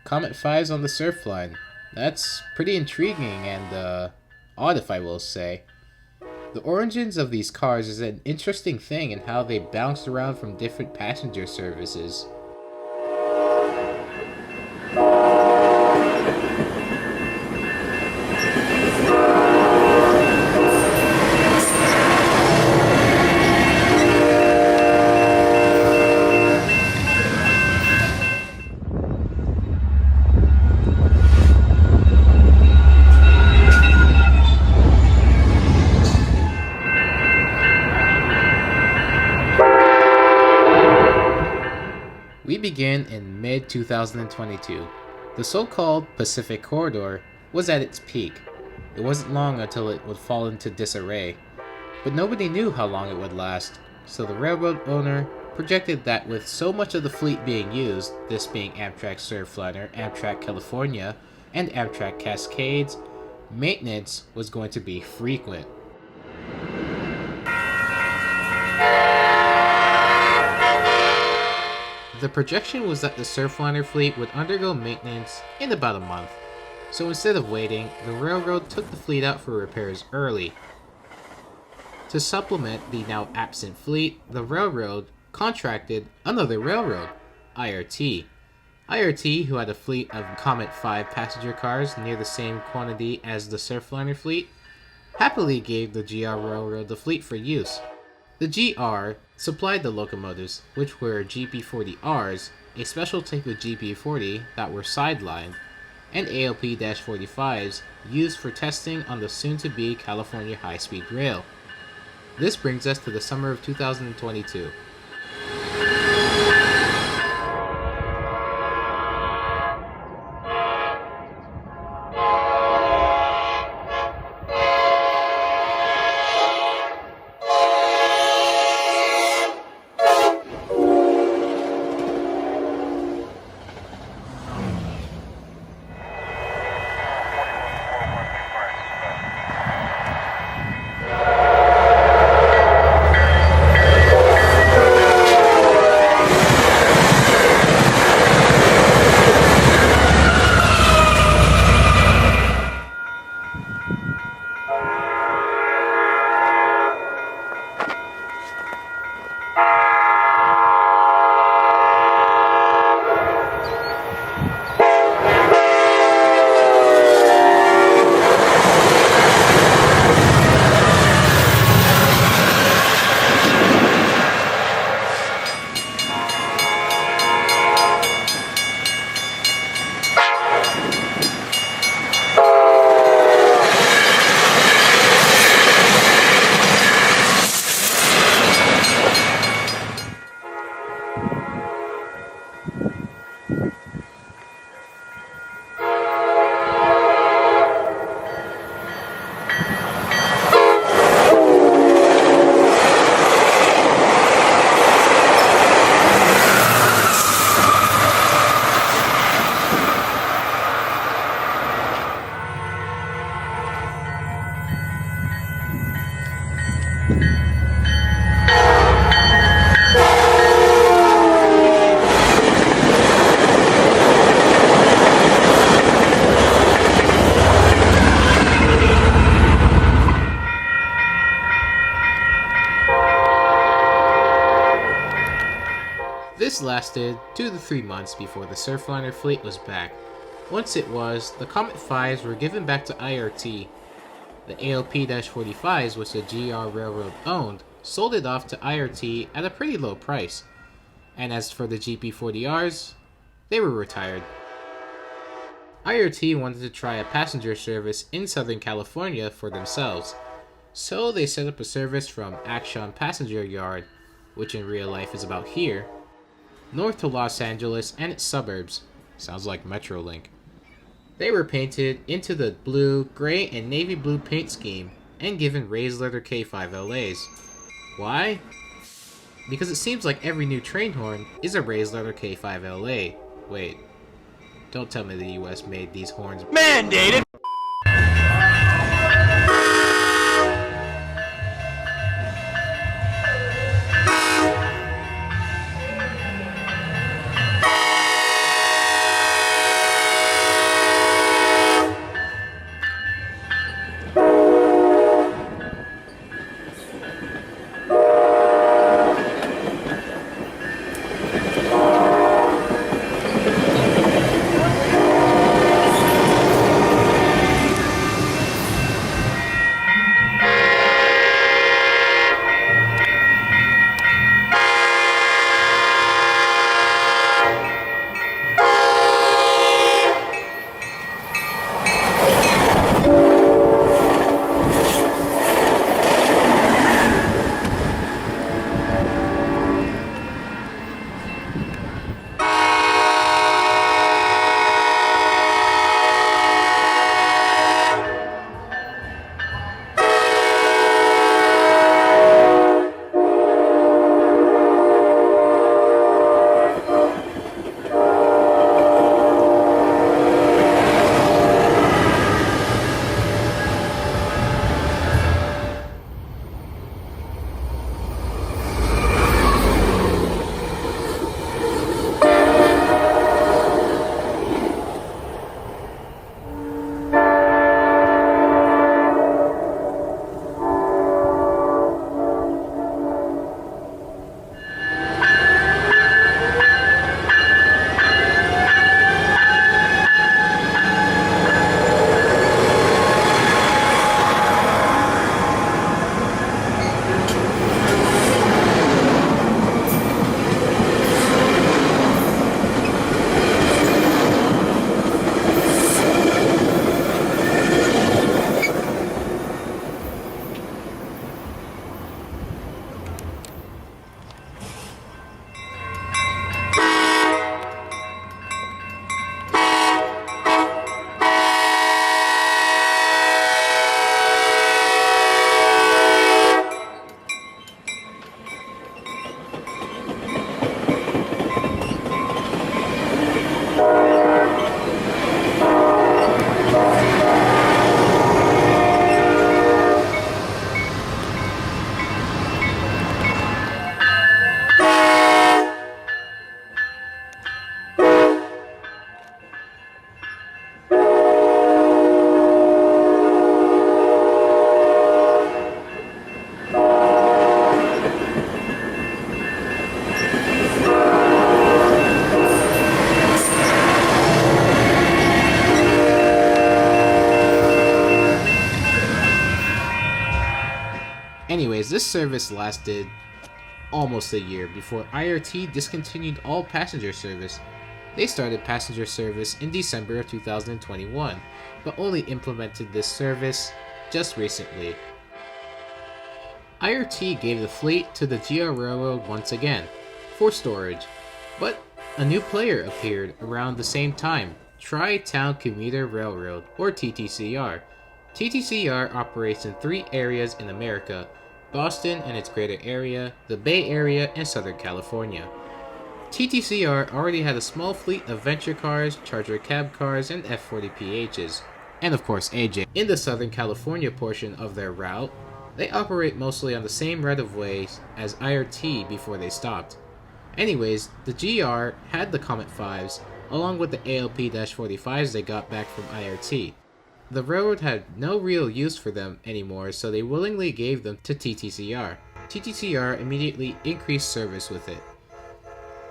Comet 5's on the Surfline. That's pretty intriguing and odd, if I will say. The origins of these cars is an interesting thing in how they bounced around from different passenger services. We begin in mid 2022. The so called Pacific Corridor was at its peak. It wasn't long until it would fall into disarray, but nobody knew how long it would last, so the railroad owner projected that with so much of the fleet being used, this being Amtrak Surfliner, Amtrak California, and Amtrak Cascades, maintenance was going to be frequent. The projection was that the Surfliner fleet would undergo maintenance in about a month, so instead of waiting, the railroad took the fleet out for repairs early. To supplement the now absent fleet, the railroad contracted another railroad, IRT. IRT, who had a fleet of Comet 5 passenger cars near the same quantity as the Surfliner fleet, happily gave the GR Railroad the fleet for use. The GR supplied the locomotives, which were GP40Rs, a special type of GP40 that were sidelined, and ALP-45s used for testing on the soon-to-be California high-speed rail. This brings us to the summer of 2022. This lasted 2 to 3 months before the Surfliner fleet was back. Once it was, the Comet 5s were given back to IRT. The ALP-45s, which the GR Railroad owned, sold it off to IRT at a pretty low price. And as for the GP40Rs, they were retired. IRT wanted to try a passenger service in Southern California for themselves, so they set up a service from Action Passenger Yard, which in real life is about here, north to Los Angeles and its suburbs. Sounds like Metrolink. They were painted into the blue, gray, and navy blue paint scheme and given raised letter K5LAs. Why? Because it seems like every new train horn is a raised letter K5LA. Wait, don't tell me the US made these horns mandated! This service lasted almost a year before IRT discontinued all passenger service. They started passenger service in December of 2021, but only implemented this service just recently. IRT gave the fleet to the GR Railroad once again, for storage, but a new player appeared around the same time, Tri-Town Commuter Railroad, or TTCR. TTCR operates in 3 areas in America: Boston and its greater area, the Bay Area, and Southern California. TTCR already had a small fleet of venture cars, charger cab cars, and F40PHs, and of course AJ. In the Southern California portion of their route, they operate mostly on the same right-of-ways as IRT before they stopped. Anyways, the GR had the Comet 5s, along with the ALP-45s they got back from IRT. The railroad had no real use for them anymore, so they willingly gave them to TTCR. TTCR immediately increased service with it.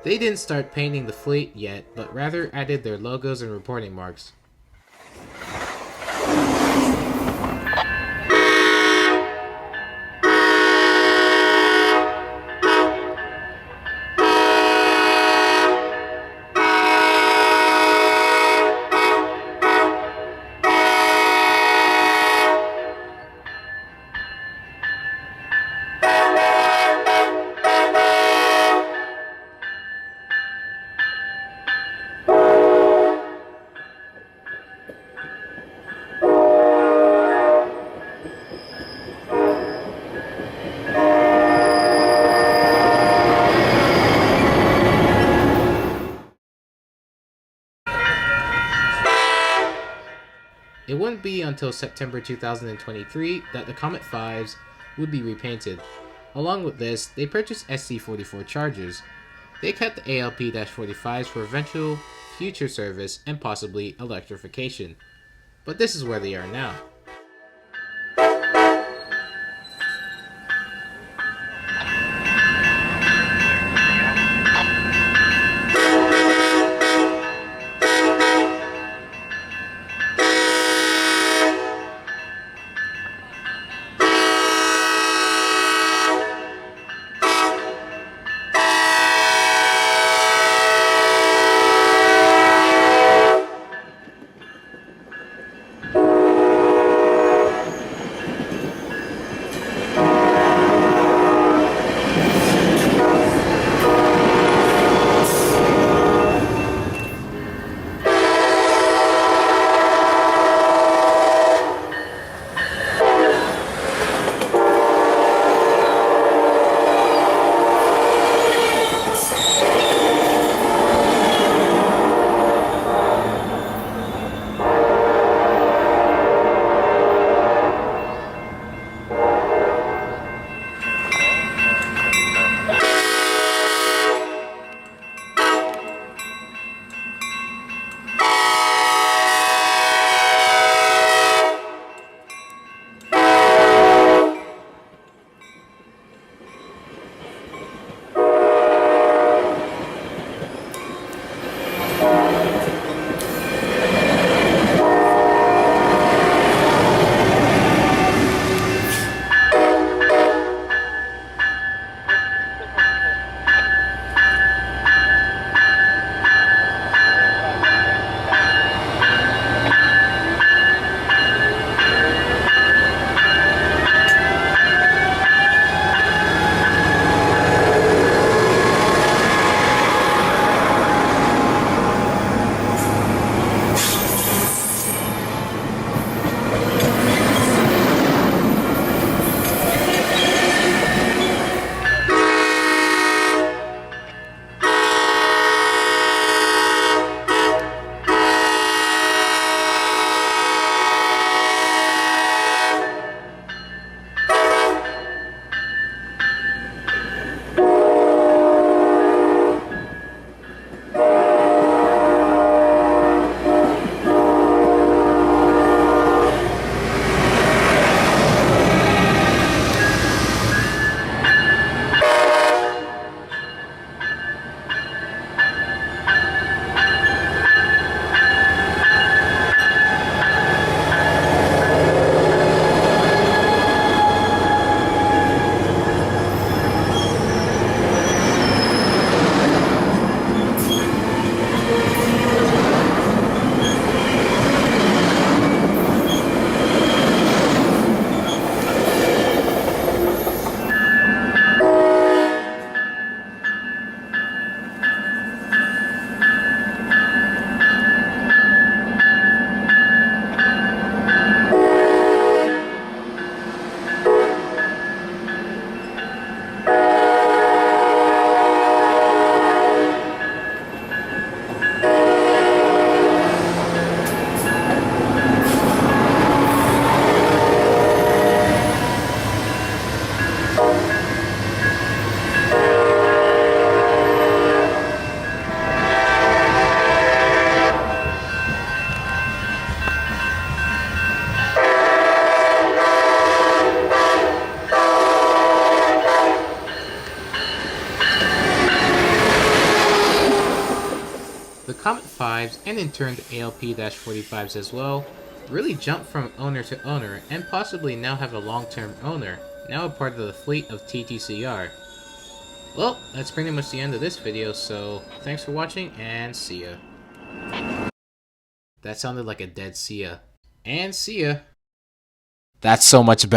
They didn't start painting the fleet yet, but rather added their logos and reporting marks. It wouldn't be until September 2023 that the Comet 5s would be repainted. Along with this, they purchased SC44 chargers. They kept the ALP-45s for eventual future service and possibly electrification. But this is where they are now. Comet 5s, and in turn the ALP-45s as well, really jumped from owner to owner and possibly now have a long-term owner, now a part of the fleet of TTCR. Well, that's pretty much the end of this video, so thanks for watching and see ya. That sounded like a dead see ya. And see ya. That's so much better.